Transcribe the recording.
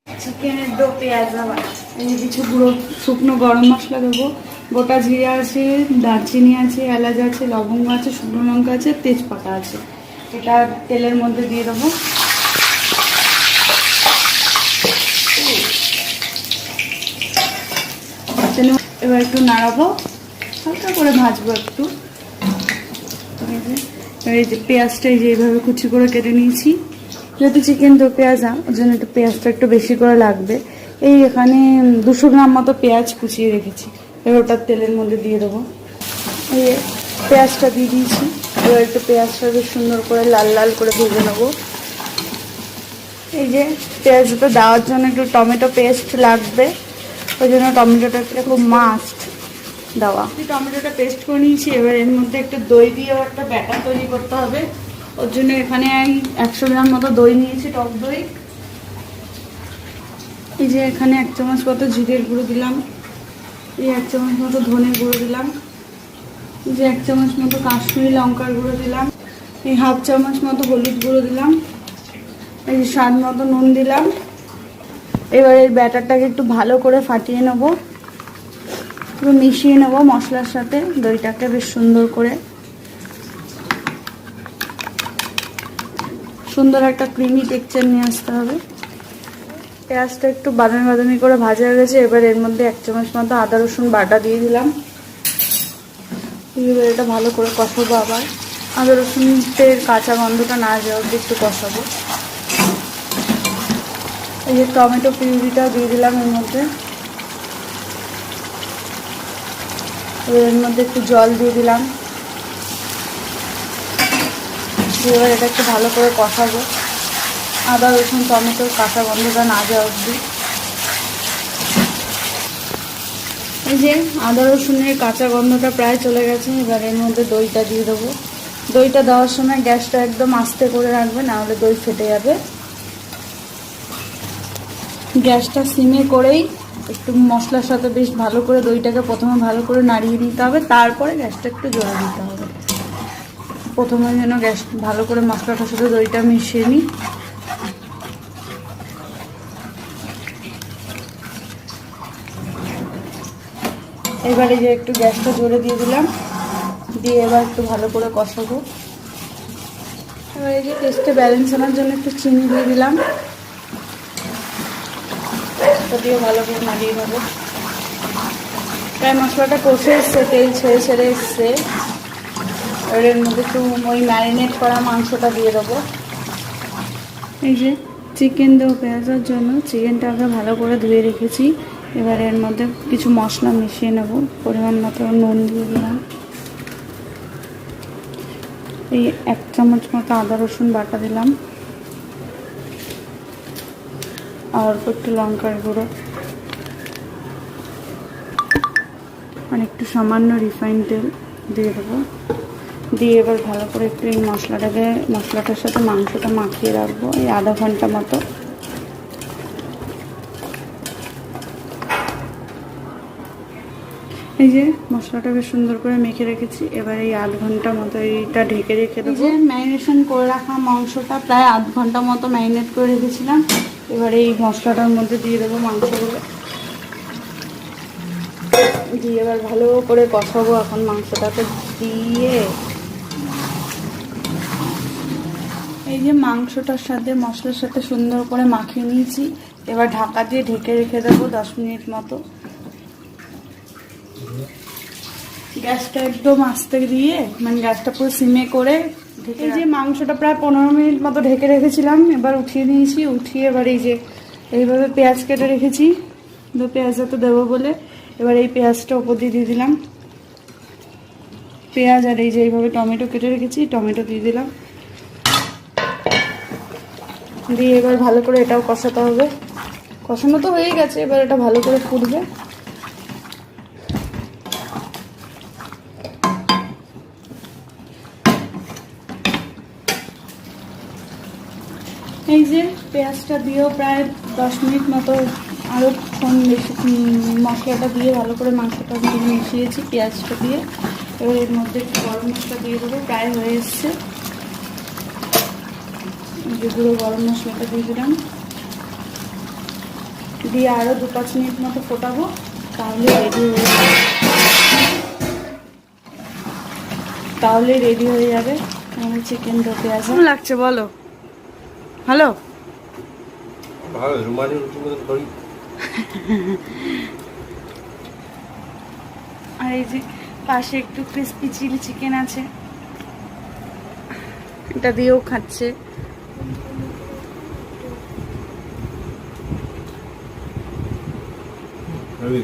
চিকেনের ডো পেঁয়াজ আবার এই যে কিছু গুঁড়ো শুকনো গরম মশলা দেবো, গোটা জিরে আছে, দারচিনি আছে, এলাচ আছে, লবঙ্গ আছে, শুকনো লঙ্কা আছে, তেজপাতা আছে। এটা তেলের মধ্যে দিয়ে দেবো। এবার একটু নাড়াবো, হালকা করে ভাজবো একটু। এই যে পেঁয়াজটা এই যে এইভাবে কুচি করে কেটে নিয়েছি, যেহেতু চিকেন তো পেঁয়াজ ওর জন্য একটু পেঁয়াজটা একটু বেশি করে লাগবে। এই এখানে 200 গ্রাম মতো পেঁয়াজ কুচিয়ে রেখেছি, এবার ওটা তেলের মধ্যে দিয়ে দেবো। এই পেঁয়াজটা দিয়ে দিয়েছি, এবার একটু পেঁয়াজটা বেশ সুন্দর করে লাল লাল করে ভেজে নেবো। এই যে পেঁয়াজটা দেওয়ার জন্য একটু টমেটো পেস্ট লাগবে, ওই জন্য টমেটোটা খুব মাস্ট দেওয়া। টমেটোটা পেস্ট করে নিয়েছি, এবার এর মধ্যে একটু দই দিয়েও একটা ব্যাটার তৈরি করতে হবে। ওর জন্য এখানে 100 গ্রাম মতো দই নিয়েছি, টক দই। এই যে এখানে 1 চামচ মতো জিরের গুঁড়ো দিলাম, এই 1 চামচ মতো ধনের গুঁড়ো দিলাম, এই যে 1 চামচ মতো কাশ্মীরি লঙ্কার গুঁড়ো দিলাম, এই 1/2 চামচ মতো হলুদ গুঁড়ো দিলাম, এই যে স্বাদ মতো নুন দিলাম। এবার এই ব্যাটারটাকে একটু ভালো করে ফাটিয়ে নেবো, পুরো মিশিয়ে নেবো মশলার সাথে দইটাকে বেশ সুন্দর করে। সুন্দর একটা ক্রিমি টেক্সচার নিয়ে আসতে হবে। পেঁয়াজটা একটু বাদামি বাদামি করে ভাজা হয়ে গেছে, এবার এর মধ্যে 1 চামচ মতো আদা রসুন বাটা দিয়ে দিলাম। এবার এটা ভালো করে কষাবো, আবার আদা রসুনের কাঁচা গন্ধটা না যাওয়া অবধি একটু কষাবো। এই যে টমেটো পিউরিটা দিয়ে দিলাম এর মধ্যে, এর মধ্যে একটু জল দিয়ে দিলাম। এবার এটা একটু ভালো করে কষাবো, আদা রসুন টমেটোর কাঁচা গন্ধটা না যাওয়া অবধি। এই যে আদা রসুনের কাঁচা গন্ধটা প্রায় চলে গেছে, এবার এর মধ্যে দইটা দিয়ে দেবো। দইটা দেওয়ার সময় গ্যাসটা একদম আস্তে করে রাখবে, নাহলে দই ফেটে যাবে। গ্যাসটা সিমে করেই একটু মশলার সাথে বেশ ভালো করে দইটাকে প্রথমে ভালো করে নাড়িয়ে নিতে হবে, তারপরে গ্যাসটা একটু জোরে দিতে হবে। প্রথমে যেন গ্যাস ভালো করে মশলাটার সাথে দইটা মিশিয়ে নিই। এবারে যে একটু গ্যাসটা জোরে দিয়ে দিলাম, দিয়ে এবার একটু ভালো করে কষাবো। এবার এই যে টেস্টে ব্যালেন্স আনার জন্য একটু চিনি দিয়ে দিলাম, ওটা দিয়ে ভালো করে নাড়িয়ে নেবো। প্রায় মশলাটা কষে এসছে, তেল ছেড়ে ছেড়ে এসছে। এবার এর মধ্যে একটু ওই ম্যারিনেট করা মাংসটা দিয়ে দেবো। এই যে চিকেন দেবো পেঁয়াজের জন্য চিকেনটা আগে ভালো করে ধুয়ে রেখেছি। এবার এর মধ্যে কিছু মশলা মিশিয়ে নেব, পরিমাণ মতো নুন দিয়ে দিলাম, এই 1 চামচ মতো আদা রসুন বাটা দিলাম, আর অল্প একটু লঙ্কার গুঁড়ো, আর একটু সামান্য রিফাইন তেল দিয়ে দেবো। দিয়ে এবার ভালো করে একটু এই মশলাটার সাথে মাংসটা মাখিয়ে রাখবো এই আধা ঘন্টা মতো। এই যে মশলাটা বেশ সুন্দর করে মেখে রেখেছি, এবার এই আধ ঘন্টা মতো এইটা ঢেকে রেখে দেবো। ম্যারিনেশন করে রাখা মাংসটা প্রায় আধ ঘন্টা মতো ম্যারিনেট করে রেখেছিলাম, এবার এই মশলাটার মধ্যে দিয়ে দেবো মাংসগুলো, দিয়ে এবার ভালো করে কষাবো। এখন মাংসটাকে দিয়ে এই যে মাংসটার সাথে মশলার সাথে সুন্দর করে মাখিয়ে নিয়েছি, এবার ঢাকা দিয়ে ঢেকে রেখে দেবো 10 মিনিট মতো। গ্যাসটা একদম আস্তে দিয়ে, মানে গ্যাসটা পুরো সিমে করে এই যে মাংসটা প্রায় 15 মিনিট মতো ঢেকে রেখেছিলাম, এবার উঠিয়ে নিয়েছি। উঠিয়ে এবার এই যে এইভাবে পেঁয়াজ কেটে রেখেছি, পেঁয়াজটা তো দেবো বলে, এবার এই পেঁয়াজটা ওপর দিয়ে দিলাম পেঁয়াজ, আর এই যে এইভাবে টমেটো কেটে রেখেছি টমেটো দিয়ে দিলাম, দিয়ে এবার ভালো করে এটাও কষাতে হবে। কষানো তো হয়ে গেছে, এবার এটা ভালো করে ফুটবে। এই যে পেঁয়াজটা দিয়েও প্রায় 10 মিনিট মতো আরও বেশি মশলাটা দিয়ে ভালো করে মাংসটা মিশিয়েছি পেঁয়াজটা দিয়ে। এবার এর মধ্যে একটু গরম মশলা দিয়ে দেবো, প্রায় হয়ে এসছে। যে গুঁড়ো গরম মশলাটা দিয়ে দিলাম, দিয়ে আরও 2-5 মিনিট মতো ফোটাবো, তাহলে রেডি হয়ে যাবে আমার চিকেন দো পেঁয়াজ। কেমন লাগছে বলো? হ্যালো, ভালো রুমালি রুটি মতো করি। আর এই যে পাশে একটু ক্রিস্পি চিলি চিকেন আছে, এটা দিয়েও খাচ্ছে। রবি